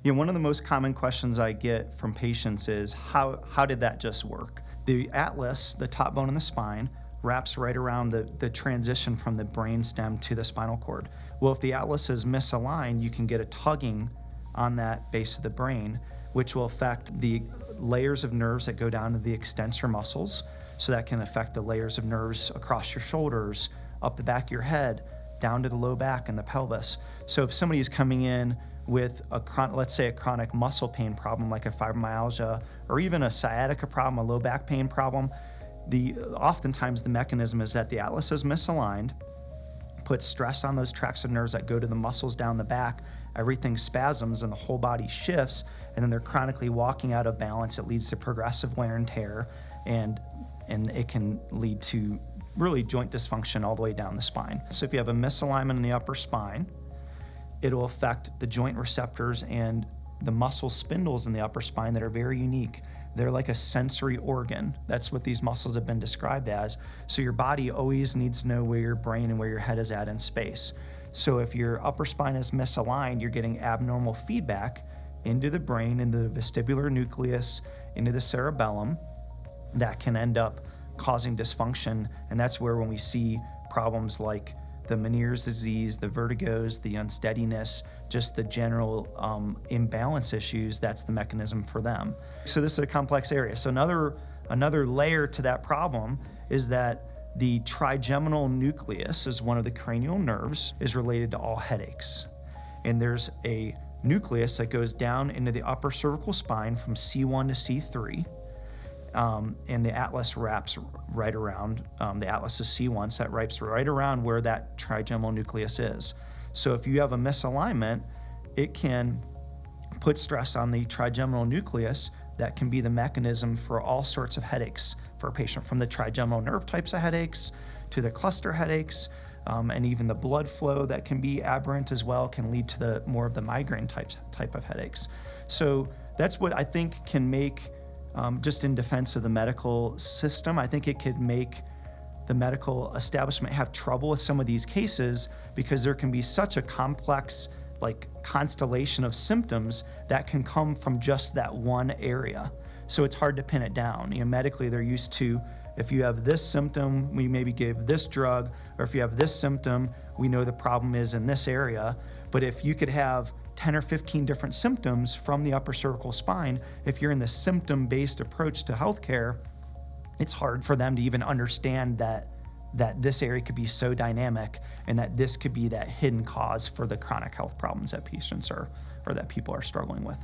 Yeah, one of the most common questions I get from patients is, how did that just work? The atlas, the top bone in the spine, wraps right around the transition from the brain stem to the spinal cord. Well, if the atlas is misaligned, you can get a tugging on that base of the brain, which will affect the layers of nerves that go down to the extensor muscles. So that can affect the layers of nerves across your shoulders, up the back of your head, down to the low back and the pelvis. So if somebody is coming in with let's say a chronic muscle pain problem like a fibromyalgia, or even a sciatica problem, a low back pain problem, oftentimes the mechanism is that the atlas is misaligned, puts stress on those tracts of nerves that go to the muscles down the back, everything spasms and the whole body shifts, and then they're chronically walking out of balance. It leads to progressive wear and tear, and it can lead to really joint dysfunction all the way down the spine. So if you have a misalignment in the upper spine, it'll affect the joint receptors and the muscle spindles in the upper spine that are very unique. They're like a sensory organ. That's what these muscles have been described as. So your body always needs to know where your brain and where your head is at in space. So if your upper spine is misaligned, you're getting abnormal feedback into the brain, into the vestibular nucleus, into the cerebellum, that can end up causing dysfunction. And that's where when we see problems like the meniere's disease, the vertigos, the unsteadiness, just the general imbalance issues, that's the mechanism for them. So this is a complex area. So another layer to that problem is that the trigeminal nucleus is one of the cranial nerves, is related to all headaches. And there's a nucleus that goes down into the upper cervical spine from C1 to C3. And the atlas wraps right around, the atlas is C1, so that wraps right around where that trigeminal nucleus is. So if you have a misalignment, it can put stress on the trigeminal nucleus. That can be the mechanism for all sorts of headaches for a patient, from the trigeminal nerve types of headaches to the cluster headaches, and even the blood flow that can be aberrant as well can lead to more of the migraine type of headaches. So that's what I think can make, just in defense of the medical system, I think it could make the medical establishment have trouble with some of these cases, because there can be such a complex constellation of symptoms that can come from just that one area. So it's hard to pin it down. Medically, they're used to, if you have this symptom, we maybe give this drug, or if you have this symptom, we know the problem is in this area. But if you could have 10 or 15 different symptoms from the upper cervical spine, if you're in the symptom-based approach to healthcare, it's hard for them to even understand that this area could be so dynamic, and that this could be that hidden cause for the chronic health problems that patients or that people are struggling with.